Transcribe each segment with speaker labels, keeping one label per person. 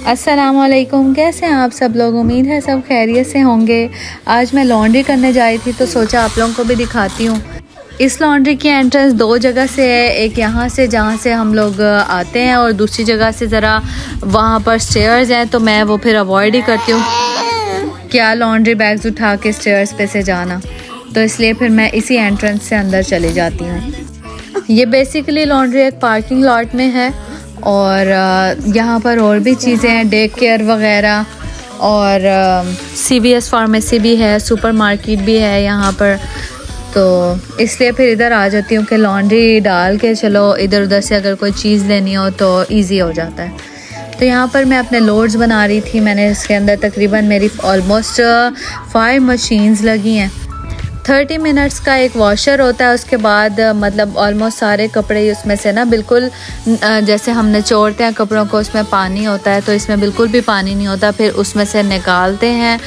Speaker 1: अस्सलाम वालेकुम, कैसे हैं आप सब लोग। उम्मीद है सब खैरियत से होंगे। आज मैं लॉन्ड्री करने जा थी तो सोचा आप लोगों को भी दिखाती हूँ। इस लॉन्ड्री की एंट्रेंस दो जगह से है, एक यहाँ से जहाँ से हम लोग आते हैं और दूसरी जगह से ज़रा वहाँ पर स्टेयर्स हैं, तो मैं वो फिर अवॉइड ही करती हूँ क्या लॉन्ड्री बैग्स उठा के स्टेयर्स पे से जाना, तो इसलिए फिर मैं इसी एंट्रेंस से अंदर चली जाती हूँ। ये बेसिकली लॉन्ड्री एक पार्किंग लॉट में है और यहाँ पर और भी चीज़ें हैं, डे केयर वगैरह, और CVS फार्मेसी भी है, सुपरमार्केट भी है यहाँ पर। तो इसलिए फिर इधर आ जाती हूँ कि लॉन्ड्री डाल के चलो इधर उधर से अगर कोई चीज़ लेनी हो तो इजी हो जाता है। तो यहाँ पर मैं अपने लोड्स बना रही थी। मैंने इसके अंदर तकरीबन मेरी ऑलमोस्ट 5 मशीन्स लगी हैं। 30 मिनट्स का एक वॉशर होता है, उसके बाद मतलब ऑलमोस्ट सारे कपड़े उसमें से ना बिल्कुल जैसे हम निचोड़ते हैं कपड़ों को, उसमें पानी होता है, तो इसमें बिल्कुल भी पानी नहीं होता। फिर उसमें से निकालते हैं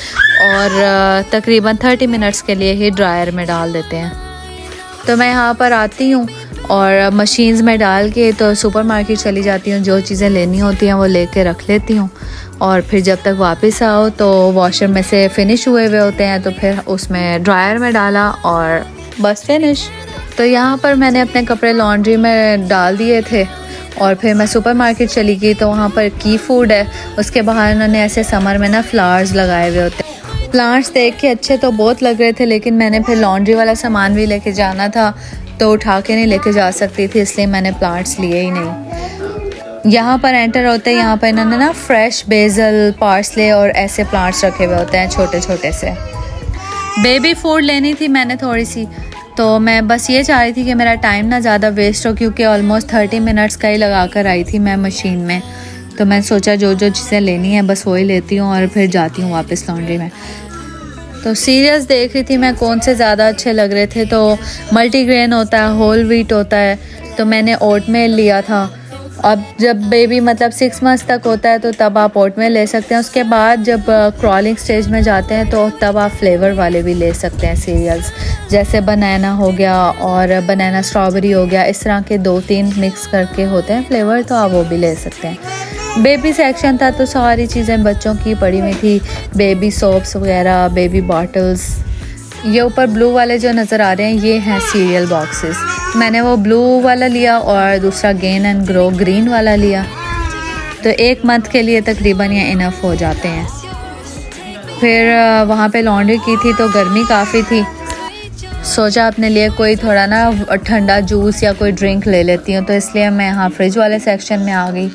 Speaker 1: और तकरीबन 30 मिनट्स के लिए ही ड्रायर में डाल देते हैं। तो मैं यहाँ पर आती हूँ और मशीन्स में डाल के तो सुपरमार्केट चली जाती हूँ, जो चीज़ें लेनी होती हैं वो लेके रख लेती हूँ, और फिर जब तक वापस आओ तो वॉशर में से फ़िनिश हुए होते हैं, तो फिर उसमें ड्रायर में डाला और बस फिनिश। तो यहाँ पर मैंने अपने कपड़े लॉन्ड्री में डाल दिए थे और फिर मैं सुपरमार्केट चली गई, तो वहाँ पर की फूड है, उसके बाहर उन्होंने ऐसे समर में ना फ्लावर्स लगाए हुए होते हैं। प्लांट्स देख के अच्छे तो बहुत लग रहे थे, लेकिन मैंने फिर लॉन्ड्री वाला सामान भी लेके जाना था तो उठा के नहीं लेके जा सकती थी, इसलिए मैंने प्लांट्स लिए ही नहीं। यहाँ पर एंटर होते हैं, यहाँ पर इन्होंने ना फ्रेश बेसल, पार्सले और ऐसे प्लांट्स रखे हुए होते हैं छोटे छोटे से। बेबी फूड लेनी थी मैंने थोड़ी सी, तो मैं बस ये चाह रही थी कि मेरा टाइम ना ज़्यादा वेस्ट हो, क्योंकि ऑलमोस्ट 30 मिनट्स का ही लगा कर आई थी मैं मशीन में। तो मैंने सोचा जो जो चीज़ें लेनी है बस वही लेती हूँ और फिर जाती हूँ वापस लॉन्ड्री में। तो सीरियल्स देख रही थी मैं कौन से ज़्यादा अच्छे लग रहे थे, तो मल्टीग्रेन होता है, होल व्हीट होता है, तो मैंने ओटमेल लिया था। अब जब बेबी मतलब 6 मंथ्स तक होता है तो तब आप ओटमेल ले सकते हैं। उसके बाद जब क्रॉलिंग स्टेज में जाते हैं तो तब आप फ्लेवर वाले भी ले सकते हैं सीरियल्स, जैसे बनाना हो गया और बनाना स्ट्रॉबेरी हो गया, इस तरह के 2-3 मिक्स करके होते हैं फ्लेवर, तो आप वो भी ले सकते हैं। बेबी सेक्शन था तो सारी चीज़ें बच्चों की पड़ी हुई थी, बेबी सोप्स वगैरह, बेबी बॉटल्स। ये ऊपर ब्लू वाले जो नज़र आ रहे हैं ये हैं सीरियल बॉक्सेस। मैंने वो ब्लू वाला लिया और दूसरा गेन एंड ग्रो ग्रीन वाला लिया, तो 1 मंथ के लिए तकरीबन ये इनफ हो जाते हैं। फिर वहाँ पे लॉन्ड्री की थी तो गर्मी काफ़ी थी, सोचा अपने लिए कोई थोड़ा ना ठंडा जूस या कोई ड्रिंक ले लेती हूँ, तो इसलिए मैं यहाँ फ्रिज वाले सेक्शन में आ गई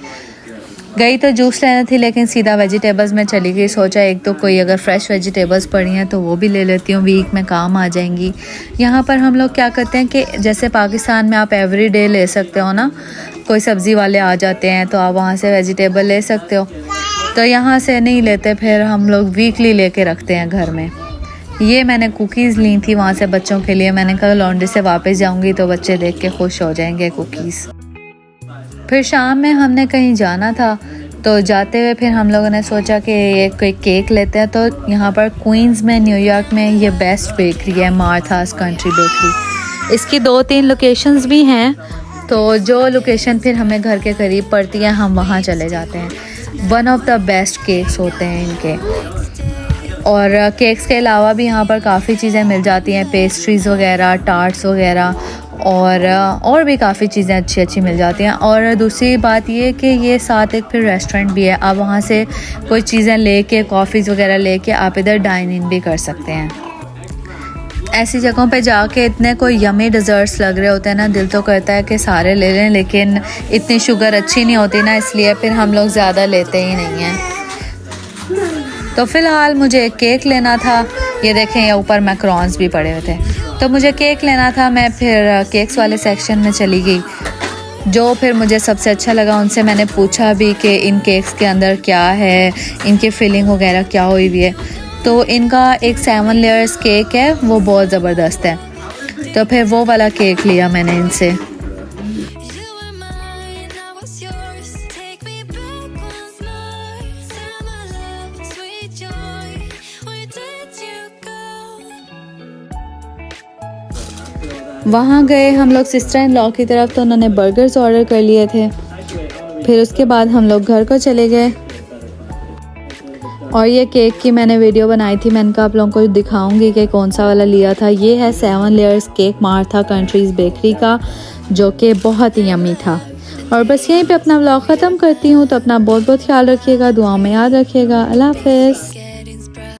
Speaker 1: तो जूस लेना थी, लेकिन सीधा वेजिटेबल्स में चली गई। सोचा एक तो कोई अगर फ्रेश वेजिटेबल्स पड़ी हैं तो वो भी ले लेती हूँ, वीक में काम आ जाएंगी। यहाँ पर हम लोग क्या करते हैं कि जैसे पाकिस्तान में आप एवरी डे ले सकते हो ना, कोई सब्ज़ी वाले आ जाते हैं तो आप वहाँ से वेजिटेबल ले सकते हो, तो यहाँ से नहीं लेते, फिर हम लोग वीकली लेके रखते हैं घर में। ये मैंने कुकीज़ ली थी वहाँ से बच्चों के लिए, मैंने कहा लॉन्ड्री से वापस जाऊँगी तो बच्चे देख के खुश हो जाएंगे कुकीज़। फिर शाम में हमने कहीं जाना था, तो जाते हुए फिर हम लोगों ने सोचा कि ये कोई केक लेते हैं। तो यहाँ पर क्वींस में न्यूयॉर्क में ये बेस्ट बेकरी है, मार्थास कंट्री बेकरी। इसकी 2-3 लोकेशंस भी हैं, तो जो लोकेशन फिर हमें घर के करीब पड़ती है हम वहाँ चले जाते हैं। One of the best cakes होते हैं इनके, और केक्स के अलावा भी यहाँ पर काफ़ी चीज़ें मिल जाती हैं, पेस्ट्रीज़ वगैरह, टार्ट्स वगैरह, और भी काफ़ी चीज़ें अच्छी मिल जाती हैं। और दूसरी बात ये कि ये साथ एक फिर रेस्टोरेंट भी है, आप वहाँ से कोई चीज़ें लेके, कॉफ़ीज़ वगैरह लेके आप इधर डाइन इन भी कर सकते हैं। ऐसी जगहों पे जाके इतने कोई यमी डिज़र्ट्स लग रहे होते हैं ना, दिल तो करता है कि सारे ले लें, लेकिन इतनी शुगर अच्छी नहीं होती ना, इसलिए फिर हम लोग ज़्यादा लेते ही नहीं हैं। तो फ़िलहाल मुझे एक केक लेना था, ये देखें ये ऊपर मैकरॉन्स भी पड़े हुए थे, तो मुझे केक लेना था। मैं फिर केक्स वाले सेक्शन में चली गई, जो फिर मुझे सबसे अच्छा लगा उनसे मैंने पूछा भी कि इन केक्स के अंदर क्या है, इनकी फिलिंग वगैरह क्या हुई हुई है। तो इनका एक 7 लेयर्स केक है, वो बहुत ज़बरदस्त है, तो फिर वो वाला केक लिया मैंने इनसे। वहाँ गए हम लोग सिस्टर इन लॉ की तरफ, तो उन्होंने बर्गर्स ऑर्डर कर लिए थे। फिर उसके बाद हम लोग घर को चले गए। और ये केक की मैंने वीडियो बनाई थी, मैंने कहा आप लोगों को दिखाऊंगी कि कौन सा वाला लिया था। ये है 7 layers cake Martha countries bakery का, जो कि बहुत ही यम्मी था। और बस यहीं पे अपना व्लॉग ख़त्म करती हूँ। तो अपना बहुत बहुत ख्याल रखिएगा, दुआ में याद रखिएगा। अल्लाह हाफ़िज़।